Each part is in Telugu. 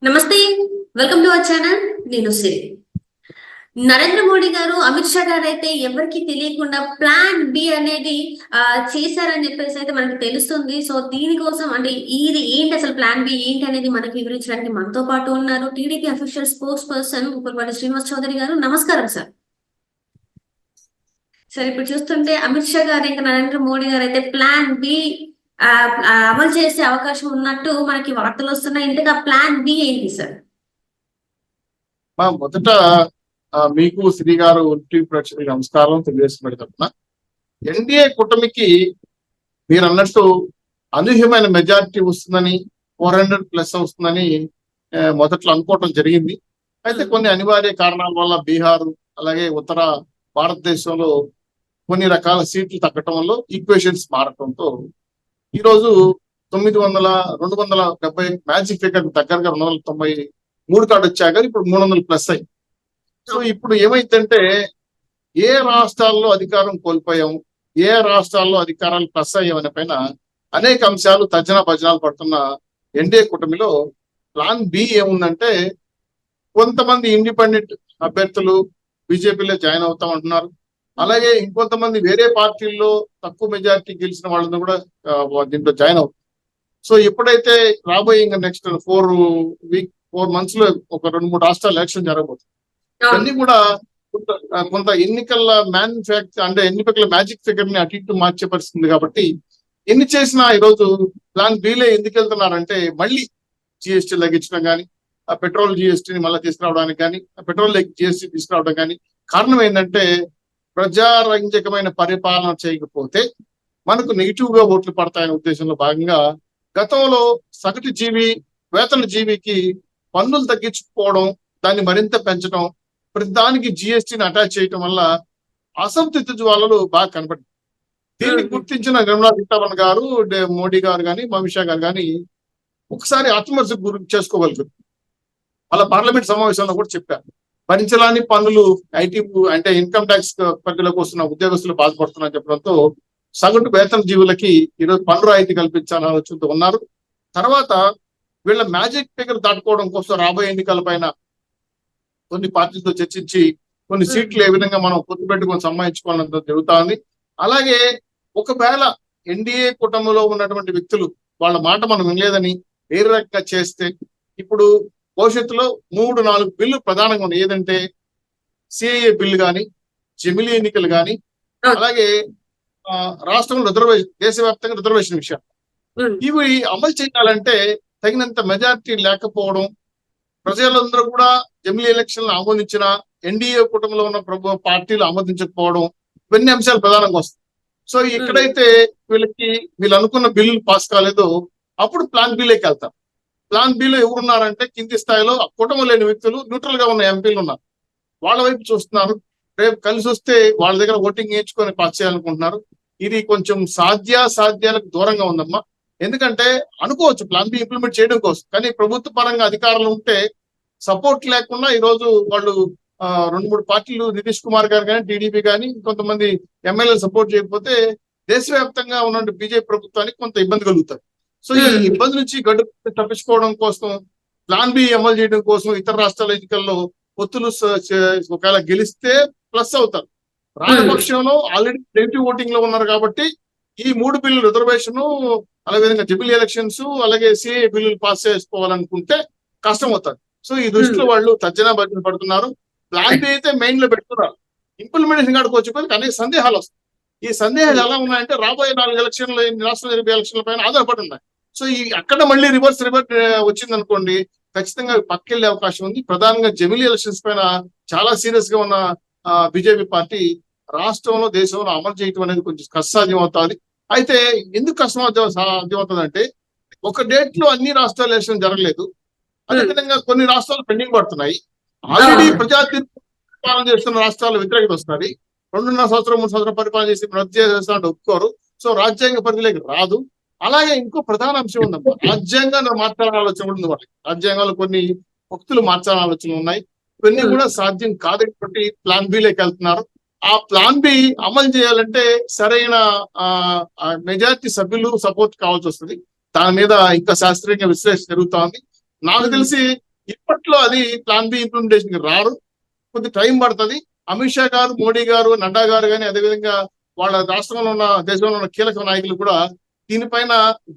నమస్తే. Welcome to our channel. నేను సిరి. నరేంద్ర మోడీ గారు, అమిత్ షా గారు అయితే ఎవరికి తెలియకుండా ప్లాన్ బి అనేది చేశారని చెప్పేసి అయితే మనకి తెలుస్తుంది. సో దీనికోసం అంటే ఇది ఏంటి, అసలు ప్లాన్ బి ఏంటి అనేది మనకి వివరించడానికి మనతో పాటు ఉన్నారు TDP official spokesperson Uppalapati Srinivas Chowdary గారు. నమస్కారం సార్. సార్, ఇప్పుడు చూస్తుంటే అమిత్ షా గారు ఇంకా నరేంద్ర మోడీ గారు అయితే ప్లాన్ బి అమలు చేసే అవకాశం ఉన్నట్టు మనకి వార్తలు వస్తున్నాయి. ఇంతగా ప్లాన్ బి ఏంటి సార్? మొదట మీకు శ్రీ గారు టీవీ ప్రేక్షకులకు నమస్కారం తెలియజేస్తున్నట్టు తప్పున ఎన్డీఏ కూటమికి మీరు అన్నట్టు అనూహ్యమైన మెజారిటీ వస్తుందని 400+ వస్తుందని మొదట్లో అనుకోవటం జరిగింది. అయితే కొన్ని అనివార్య కారణాల వల్ల బీహార్ అలాగే ఉత్తర భారతదేశంలో కొన్ని రకాల సీట్లు తగ్గటం వల్ల ఈక్వేషన్స్ మారటంతో ఈరోజు 270 మ్యాజిక్ ఫిగర్ దగ్గరగా 293 కాడు వచ్చాక ఇప్పుడు 300+ అయ్యి. సో ఇప్పుడు ఏమైందంటే ఏ రాష్ట్రాల్లో అధికారం కోల్పోయాం, ఏ రాష్ట్రాల్లో అధికారాలు ప్లస్ అయ్యామనే పైన అనేక అంశాలు తర్జన భజనాలు పడుతున్న ఎన్డీఏ కూటమిలో ప్లాన్ బి ఏముందంటే కొంతమంది ఇండిపెండెంట్ అభ్యర్థులు బీజేపీలో జాయిన్ అవుతామంటున్నారు. అలాగే ఇంకొంతమంది వేరే పార్టీల్లో తక్కువ మెజారిటీ గెలిచిన వాళ్ళని కూడా దీంట్లో జాయిన్ అవుతారు. సో ఎప్పుడైతే రాబోయే ఇంకా నెక్స్ట్ 4 months లో ఒక 2-3 రాష్ట్రాలు ఎలక్షన్ జరగబోతుంది. ఇవన్నీ కూడా కొంత ఎన్నికల అంటే ఎన్నికల మ్యాజిక్ ఫిగర్ ని అటు ఇటు మార్చే పరిస్థితుంది. కాబట్టి ఎన్ని చేసినా ఈరోజు ప్లాన్ బిలో ఎందుకు వెళ్తున్నారంటే మళ్ళీ జిఎస్టీ తగ్గించడం కానీ, ఆ పెట్రోల్ జిఎస్టీని మళ్ళీ తీసుకురావడానికి కానీ, పెట్రోల్ జిఎస్టీ తీసుకురావడం కానీ కారణం ఏంటంటే ప్రజారంజకమైన పరిపాలన చేయకపోతే మనకు నెగిటివ్ గా ఓట్లు పడతాయనే ఉద్దేశంలో భాగంగా గతంలో సగటు జీవి వేతన జీవికి పన్నులు తగ్గించుకోవడం, దాన్ని మరింత పెంచడం, ప్రతి దానికి జిఎస్టీని అటాచ్ చేయటం వల్ల అసంతృప్తి జ్వాలలు బాగా కనపడింది. దీన్ని గుర్తించిన నిర్మలా సీతారామన్ గారు, మోడీ గారు కానీ, అమిత్ షా గారు కానీ ఒకసారి ఆత్మహత్య గురి చేసుకోగలుగుతారు. అలా పార్లమెంట్ సమావేశంలో కూడా చెప్పారు. భరించలాని పన్నులు ఐటీ అంటే ఇన్కమ్ ట్యాక్స్ పరిధిలోకి వస్తున్న ఉద్యోగస్తులు బాధపడుతున్నారని చెప్పడంతో సగటు వేతన జీవులకి ఈరోజు పన్ను రాయితీ కల్పించాలని ఆలోచనతో ఉన్నారు. తర్వాత వీళ్ళ మ్యాజిక్ ఫిగర్ దాటుకోవడం కోసం రాబోయే ఎన్నికల పైన కొన్ని పార్టీలతో చర్చించి కొన్ని సీట్లు ఏ విధంగా మనం పొత్తు పెట్టుకొని సంపాదించుకోవాలని జరుగుతా ఉంది. అలాగే ఒకవేళ ఎన్డీఏ కూటమిలో ఉన్నటువంటి వ్యక్తులు వాళ్ళ మాట మనం వినలేదని వేరే రకంగా చేస్తే ఇప్పుడు భవిష్యత్తులో 3-4 బిల్లు ప్రధానంగా ఉన్నాయి. ఏదంటే సిఏఏ బిల్లు కానీ, జమిలీ ఎన్నికలు కానీ, అలాగే రాష్ట్రంలో దేశవ్యాప్తంగా రిజర్వేషన్ విషయం ఇవి అమలు చేయాలంటే తగినంత మెజారిటీ లేకపోవడం, ప్రజలందరూ కూడా జమిలీ ఎలక్షన్లు ఆమోదించిన ఎన్డీఏ కూటమిలో ఉన్న పార్టీలు ఆమోదించకపోవడం, ఇవన్నీ అంశాలు ప్రధానంగా వస్తాయి. సో ఎక్కడైతే వీళ్ళు అనుకున్న బిల్లులు పాస్ కాలేదో అప్పుడు ప్లాన్ బిలోకి వెళ్తారు. ప్లాన్ బిలో ఎవరున్నారంటే కింది స్థాయిలో కూటమి లేని వ్యక్తులు, న్యూట్రల్ గా ఉన్న ఎంపీలు ఉన్నారు. వాళ్ళ వైపు చూస్తున్నారు. రేపు కలిసి వస్తే వాళ్ళ దగ్గర ఓటింగ్ నేర్చుకొని పాస్ చేయాలనుకుంటున్నారు. ఇది కొంచెం సాధ్యాలకు దూరంగా ఉందమ్మా. ఎందుకంటే అనుకోవచ్చు ప్లాన్ బి ఇంప్లిమెంట్ చేయడం కోసం, కానీ ప్రభుత్వ పరంగా అధికారులు ఉంటే సపోర్ట్ లేకుండా ఈరోజు వాళ్ళు 2-3 పార్టీలు, నితీష్ కుమార్ గారు కానీ, టీడీపీ కానీ, కొంతమంది ఎమ్మెల్యేలు సపోర్ట్ చేయకపోతే దేశవ్యాప్తంగా ఉన్న బీజేపీ ప్రభుత్వానికి కొంత ఇబ్బంది కలుగుతారు. సో ఈ ఇబ్బంది నుంచి గడ్డు తప్పించుకోవడం కోసం ప్లాన్ బి అమలు చేయడం కోసం ఇతర రాష్ట్రాల ఎన్నికల్లో పొత్తులు ఒకవేళ గెలిస్తే ప్లస్ అవుతారు. రాజపక్షంలో ఆల్రెడీ నెగిటివ్ ఓటింగ్ లో ఉన్నారు కాబట్టి ఈ 3 బిల్లు రిజర్వేషన్, అలాగే విధంగా జమిలీ ఎలక్షన్స్, అలాగే సిఏ బిల్లులు పాస్ చేసుకోవాలనుకుంటే కష్టం అవుతారు. సో ఈ దృష్టిలో వాళ్ళు తర్జనా భర్జన పడుతున్నారు. ప్లాన్ బి అయితే మెయిన్ లో పెడుతున్నారు. ఇంప్లిమెంటేషన్ కాడికి వచ్చి అనేక సందేహాలు వస్తాయి. ఈ సందేహాలు ఎలా ఉన్నాయంటే రాబోయే 4 ఎలక్షన్లు, రాష్ట్ర జరిగే ఎలక్షన్ల పైన ఆధారపడి ఉన్నాయి. సో అక్కడ మళ్ళీ రివర్స్ వచ్చింది అనుకోండి, ఖచ్చితంగా పక్కెళ్లే అవకాశం ఉంది. ప్రధానంగా జమిలీ ఎలక్షన్స్ పైన చాలా సీరియస్ గా ఉన్న బీజేపీ పార్టీ రాష్ట్రంలో, దేశంలో అమలు చేయడం అనేది కొంచెం కష్టసాధ్యం అవుతుంది. అయితే ఎందుకు సాధ్యం అవుతుంది, ఒక డేట్ లో అన్ని రాష్ట్రాల ఎలక్షన్ జరగలేదు. అదేవిధంగా కొన్ని రాష్ట్రాలు పెండింగ్ పడుతున్నాయి. ఆల్రెడీ ప్రజా తీర్పు పరిపాలన చేస్తున్న రాష్ట్రాలు వ్యతిరేకత వస్తుంది. 2.5 సంవత్సరం 3 సంవత్సరం పరిపాలన చేసి రద్దు చేస్తానంటే ఒప్పుకోరు. సో రాజ్యాంగ పరిధిలోకి రాదు. అలాగే ఇంకో ప్రధాన అంశం ఉందమ్మా, రాజ్యాంగాన్ని మార్చాలని ఆలోచన కూడా ఉంది వాళ్ళకి. రాజ్యాంగాలు కొన్ని భక్తులు మార్చాలని ఆలోచనలు ఉన్నాయి. ఇవన్నీ కూడా సాధ్యం కాదు కాబట్టి ప్లాన్ బిలోకి వెళ్తున్నారు. ఆ ప్లాన్ బి అమలు చేయాలంటే సరైన మెజారిటీ సభ్యులు సపోర్ట్ కావాల్సి వస్తుంది. దాని మీద ఇంకా శాస్త్రీయంగా విశ్లేషణ జరుగుతా ఉంది. నాకు తెలిసి ఇప్పట్లో అది ప్లాన్ బి ఇంప్లిమెంటేషన్ కి రారు, కొద్ది టైం పడుతుంది. అమిత్ షా గారు, మోడీ గారు, నడ్డా గారు కానీ అదేవిధంగా వాళ్ళ రాష్ట్రంలో ఉన్న దేశంలో ఉన్న కీలక నాయకులు కూడా దీనిపైన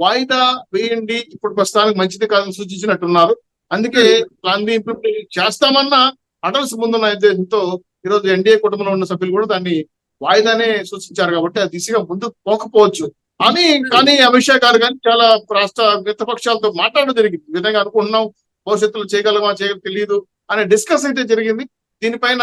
వాయిదా వేయండి, ఇప్పుడు ప్రస్తుతానికి మంచిది కాదని సూచించినట్టున్నారు. అందుకే ప్లాన్ బి ఇంప్లిమెంటేషన్ చేస్తామన్న అటల్స్ ముందున్న ఉద్దేశంతో ఈరోజు ఎన్డీఏ కుటుంబంలో ఉన్న సభ్యులు కూడా దాన్ని వాయిదానే సూచించారు. కాబట్టి ఆ దిశగా ముందుకు పోకపోవచ్చు కానీ అమిత్ షా గారు కానీ చాలా రాష్ట్ర మిత్రపక్షాలతో మాట్లాడడం జరిగింది. ఈ విధంగా అనుకుంటున్నాం, భవిష్యత్తులో చేయగలమా తెలియదు అనే డిస్కస్ అయితే జరిగింది. దీనిపైన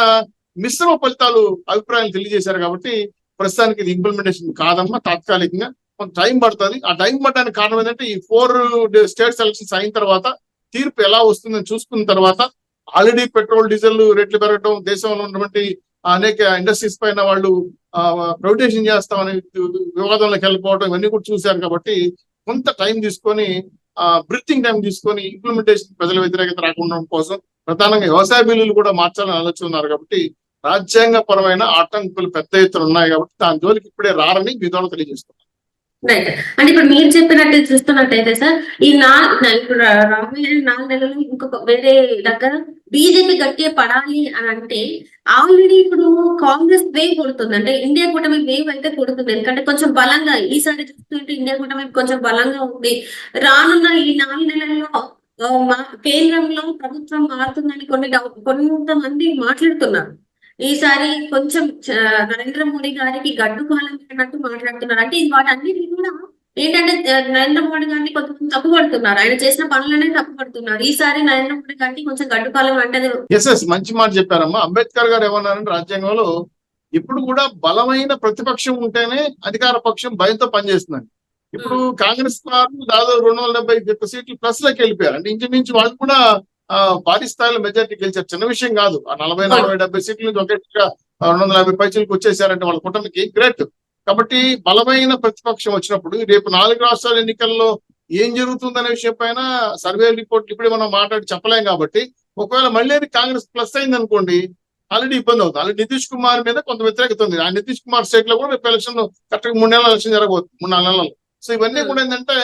మిశ్రమ ఫలితాలు అభిప్రాయాలు తెలియజేశారు. కాబట్టి ప్రస్తుతానికి ఇది ఇంప్లిమెంటేషన్ కాదమ్మా, తాత్కాలికంగా కొంత టైం పడుతుంది. ఆ టైం పడడానికి కారణం ఏంటంటే ఈ 4 స్టేట్ ఎలక్షన్స్ అయిన తర్వాత తీర్పు ఎలా వస్తుందని చూసుకున్న తర్వాత ఆల్రెడీ పెట్రోల్ డీజిల్ రేట్లు పెరగడం, దేశంలో ఉన్నటువంటి అనేక ఇండస్ట్రీస్ పైన వాళ్ళు ప్రైవేటైజేషన్ చేస్తామని వివాదంలోకి వెళ్ళిపోవడం ఇవన్నీ కూడా చూశారు. కాబట్టి కొంత టైం తీసుకొని బ్రీతింగ్ టైం తీసుకొని ఇంప్లిమెంటేషన్ ప్రజల వ్యతిరేకత రాకుండా కోసం ప్రధానంగా వ్యవసాయ బిల్లులు కూడా మార్చాలని ఆలోచన ఉన్నారు. కాబట్టి రాజ్యాంగ పరమైన ఆటంకులు పెద్ద ఎత్తున ఉన్నాయి. కాబట్టి దాని జోలికి ఇప్పుడే రారని మీ ద్వారా తెలియజేస్తున్నారు. రైట్. అంటే ఇప్పుడు మీరు చెప్పినట్టు చూస్తున్నట్టయితే సార్, ఈ ఇప్పుడు రాబోయే 4 నెలలు ఇంకొక వేరే దగ్గర బీజేపీ గట్టిగా పడాలి అని అంటే ఆల్రెడీ ఇప్పుడు కాంగ్రెస్ వేవ్ కొడుతుంది, అంటే ఇండియా కూటమి వేవ్ అయితే కొడుతుంది. ఎందుకంటే కొంచెం బలంగా ఈసారి చూస్తుంటే ఇండియా కూటమి కొంచెం బలంగా ఉంది. రానున్న ఈ 4 నెలల్లో కేంద్రంలో ప్రభుత్వం మారుతుందని కొంతమంది మాట్లాడుతున్నారు. ఈసారి కొంచెం నరేంద్ర మోడీ గారికి గడ్డు కాలం అన్నట్టు మాట్లాడుతున్నారు. అంటే వాటన్నిటిని కూడా ఏంటంటే నరేంద్ర మోడీ గారిని కొంతమంది తప్పుపడుతున్నారు, ఆయన చేసిన పనులనే తప్పుపడుతున్నారు. ఈసారి నరేంద్ర మోడీ గారికి కొంచెం గడ్డు కాలం అంటే మంచి మాట చెప్పారమ్మా. అంబేద్కర్ గారు ఏమన్నారంటే రాజ్యాంగంలో ఇప్పుడు కూడా బలమైన ప్రతిపక్షం ఉంటేనే అధికార పక్షం భయంతో పనిచేస్తుందండి. ఇప్పుడు కాంగ్రెస్ వారు దాదాపు 270 సీట్లు ప్లస్ లోకి వెళ్ళిపోయారు. అంటే ఇంచుమించు వాళ్ళు కూడా భారీ స్థాయిలో మెజార్టీ గెలిచారు. చిన్న విషయం కాదు. ఆ 40, 40, 70 సీట్ల నుంచి ఒకేసారిగా 250 పైచీలకు వచ్చేసారంటే వాళ్ళ కూటమికి గ్రేట్. కాబట్టి బలమైన ప్రతిపక్షం వచ్చినప్పుడు రేపు 4 రాష్ట్రాల ఎన్నికల్లో ఏం జరుగుతుందనే విషయం పైన సర్వే రిపోర్ట్లు ఇప్పుడే మనం మాట్లాడి చెప్పలేం. కాబట్టి ఒకవేళ మళ్ళీ కాంగ్రెస్ ప్లస్ అయింది అనుకోండి, ఆల్రెడీ ఇబ్బంది అవుతుంది. ఆల్రెడీ నితీష్ కుమార్ మీద కొంత వ్యతిరేకత ఉంది. ఆ నితీష్ కుమార్ స్టేట్ లో కూడా రేపు ఎలక్షన్ కరెక్ట్ గా 3 నెలల ఎలక్షన్ జరగబోతుంది, 3-4 నెలలు. సో ఇవన్నీ కూడా ఏంటంటే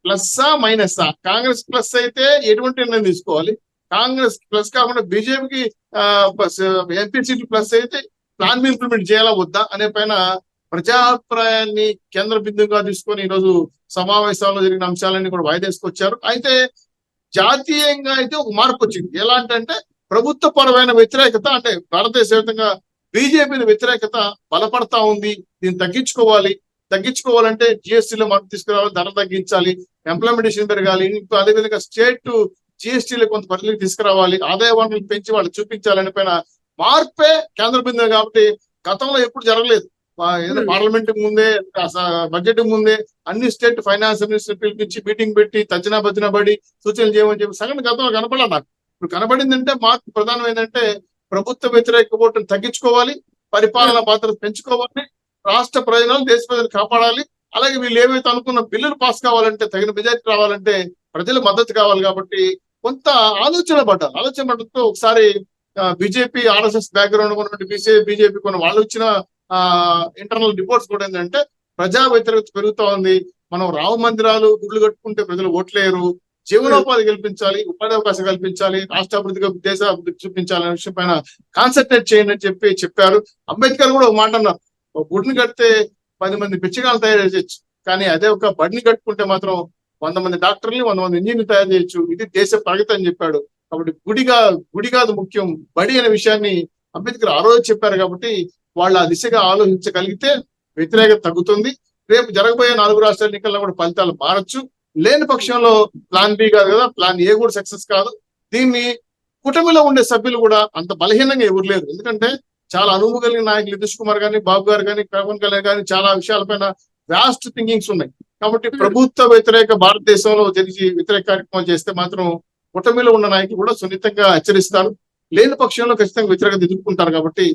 ప్లస్సా మైనస్సా. కాంగ్రెస్ ప్లస్ అయితే ఎటువంటి నిర్ణయం తీసుకోవాలి, కాంగ్రెస్ ప్లస్ కాకుండా బీజేపీకి ఎంపీ సీట్లు ప్లస్ అయితే ప్లాన్ బి ఇంప్లిమెంట్ చేయాలా వద్దా అనే పైన ప్రజాభిప్రాయాన్ని కేంద్ర బిందువుగా తీసుకొని ఈరోజు సమావేశాల్లో జరిగిన అంశాలన్నీ కూడా వాయిదేసుకొచ్చారు. అయితే జాతీయంగా అయితే ఒక మార్పు వచ్చింది. ఎలా అంటే ప్రభుత్వ పరమైన వ్యతిరేకత, అంటే భారతదేశ వ్యాప్తంగా బీజేపీ వ్యతిరేకత బలపడతా ఉంది. దీన్ని తగ్గించుకోవాలంటే జిఎస్టీలో మార్పు తీసుకురావాలి, ధర తగ్గించాలి, ఎంప్లాయ్మెంటేషన్ పెరగాలి, అదేవిధంగా స్టేట్ జిఎస్టీలో కొంత పరిధికి తీసుకురావాలి, ఆదాయ వనరులు పెంచి వాళ్ళు చూపించాలని పైన మార్పే కేంద్ర బిందువు. కాబట్టి గతంలో ఎప్పుడు జరగలేదు. పార్లమెంట్ ముందే, బడ్జెట్ ముందే అన్ని స్టేట్ ఫైనాన్స్ మినిస్టర్ పిలిపించి మీటింగ్ పెట్టి తర్జనా భర్జన పడి సూచనలు చేయమని చెప్పి సంగతి గతంలో కనపడలేదు నాకు. ఇప్పుడు కనబడిందంటే మార్పు ప్రధానం ఏంటంటే ప్రభుత్వ వ్యతిరేక ఓటును తగ్గించుకోవాలి, పరిపాలన బాధ్యత పెంచుకోవాలి, రాష్ట్ర ప్రయోజనాలు దేశ ప్రజలు కాపాడాలి. అలాగే వీళ్ళు ఏవైతే అనుకున్న బిల్లులు పాస్ కావాలంటే, తగిన మెజారిటీ రావాలంటే ప్రజల మద్దతు కావాలి. కాబట్టి కొంత ఆలోచన పడడంతో ఒకసారి బీజేపీ ఆర్ఎస్ఎస్ బ్యాక్గ్రౌండ్ ఉన్నటువంటి బీజేపీ కొన్ని వాళ్ళు ఇచ్చిన ఇంటర్నల్ రిపోర్ట్స్ కూడా ఏంటంటే ప్రజా వ్యతిరేకత పెరుగుతా ఉంది. మనం రామ మందిరాలు గుడ్లు కట్టుకుంటే ప్రజలు ఓట్లేరు, జీవనోపాధి కల్పించాలి, ఉపాధి అవకాశం కల్పించాలి, రాష్ట్ర అభివృద్ధిగా దేశ అభివృద్ధి చూపించాలనే విషయం పైన కాన్సన్ట్రేట్ చేయండి అని చెప్పారు. అంబేద్కర్ కూడా ఒక మాట అన్నారు, ఒక గుడిని కడితే 10 మంది పిచ్చగాళ్ళు తయారు చేయొచ్చు, కానీ అదే ఒక బడిని కట్టుకుంటే మాత్రం 100 మంది డాక్టర్లు, 100 మంది ఇంజనీర్లు తయారు చేయొచ్చు. ఇది దేశ ప్రగతి అని చెప్పాడు. కాబట్టి గుడి కాదు ముఖ్యం, బడి అనే విషయాన్ని అంబేద్కర్ ఆ రోజు చెప్పారు. కాబట్టి వాళ్ళు ఆ దిశగా ఆలోచించగలిగితే వ్యతిరేకత తగ్గుతుంది. రేపు జరగబోయే 4 రాష్ట్రాల ఎన్నికల్లో కూడా ఫలితాలు మారచ్చు. లేని పక్షంలో ప్లాన్ బి కాదు కదా, ప్లాన్ ఏ కూడా సక్సెస్ కాదు. దీన్ని కూటమిలో ఉండే సభ్యులు కూడా అంత బలహీనంగా ఎవరు లేరు. ఎందుకంటే చాలా అనుభవం కలిగిన నాయకులు నితీష్ కుమార్ గానీ, బాబు గారు కానీ, పవన్ కళ్యాణ్ కానీ చాలా విషయాలపైన వ్యాస్ట్ థింకింగ్స్ ఉన్నాయి. కాబట్టి ప్రభుత్వ వ్యతిరేక భారతదేశంలో జరిగి వ్యతిరేక కార్యక్రమాలు చేస్తే మాత్రం కూటమిలో ఉన్న నాయకులు కూడా సున్నితంగా హెచ్చరిస్తారు. లేని పక్షంలో ఖచ్చితంగా వ్యతిరేకత ఎదుర్కొంటారు. కాబట్టి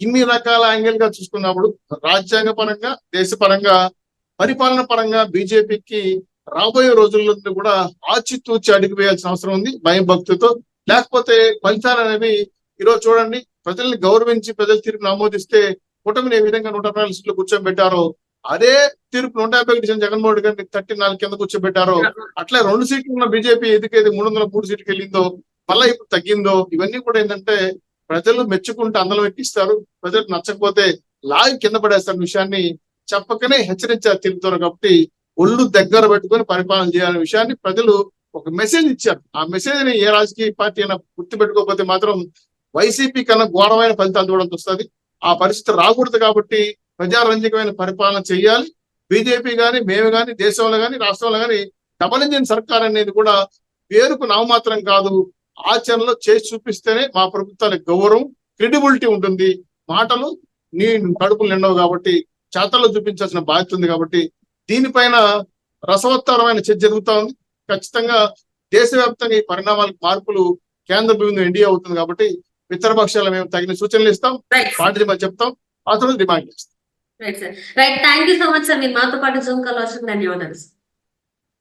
ఇన్ని రకాల యాంగిల్ గా చూసుకున్నప్పుడు రాజ్యాంగ పరంగా, దేశ పరంగా, పరిపాలన పరంగా బీజేపీకి రాబోయే రోజుల్లో కూడా ఆచితూచి అడుగు వేయాల్సిన అవసరం ఉంది, భయం భక్తితో. లేకపోతే ఫలితాలు అనేవి ఈరోజు చూడండి, ప్రజల్ని గౌరవించి ప్రజల తీర్పును ఆమోదిస్తే కూటమిని ఏ విధంగా 140 సీట్లు కూర్చోబెట్టారో, అదే తీర్పు 150 జగన్మోహన్ రెడ్డి 34 కింద కూర్చోబెట్టారో, అట్లా 2 సీట్లు ఉన్న బీజేపీ ఎదికేది 303 సీట్కి వెళ్ళిందో, మళ్ళీ ఇప్పుడు తగ్గిందో, ఇవన్నీ కూడా ఏంటంటే ప్రజలు మెచ్చుకుంటే అందరం ఎక్కిస్తారు, ప్రజలకు నచ్చకపోతే లాగి కింద పడేస్తారు విషయాన్ని చెప్పకనే హెచ్చరించారు తిరుగుతారు. కాబట్టి ఒళ్ళు దగ్గర పెట్టుకొని పరిపాలన చేయాలనే విషయాన్ని ప్రజలు ఒక మెసేజ్ ఇచ్చారు. ఆ మెసేజ్ ని ఏ రాజకీయ పార్టీ అయినా గుర్తు పెట్టుకోకపోతే మాత్రం వైసీపీ కన్నా ఘోరమైన ఫలితాలు చూడాల్సి వస్తుంది. ఆ పరిస్థితి రాకూడదు. కాబట్టి ప్రజారంజకమైన పరిపాలన చేయాలి. బీజేపీ గాని, మేము గాని, దేశంలో గాని, రాష్ట్రంలో గాని డబల్ ఇంజిన్ సర్కార్ అనేది కూడా పేరుకు నామమాత్రం కాదు, ఆచరణలో చేసి చూపిస్తేనే మా ప్రభుత్వానికి గౌరవం, క్రెడిబిలిటీ ఉంటుంది. మాటలు నీ కడుపులు నిండవు కాబట్టి చేతల్లో చూపించాల్సిన బాధ్యత ఉంది. కాబట్టి దీనిపైన రసవత్తరమైన చర్చ జరుగుతా ఉంది. ఖచ్చితంగా దేశవ్యాప్తంగా ఈ పరిణామాలకు మార్పులు కేంద్ర బిందు ఎన్డీఏ అవుతుంది. కాబట్టి ఇతర పక్షాలు మేము తగిన సూచనలు ఇస్తాం, రైట్ పార్టీ చెప్తాం, ఆ తర్వాత డిమాండ్ చేస్తాం. Right sir. Right, thank you so much sir. మీరు మాతో పాటు జూమ్ కాల్ వచ్చినందుకు ధన్యవాదాలు.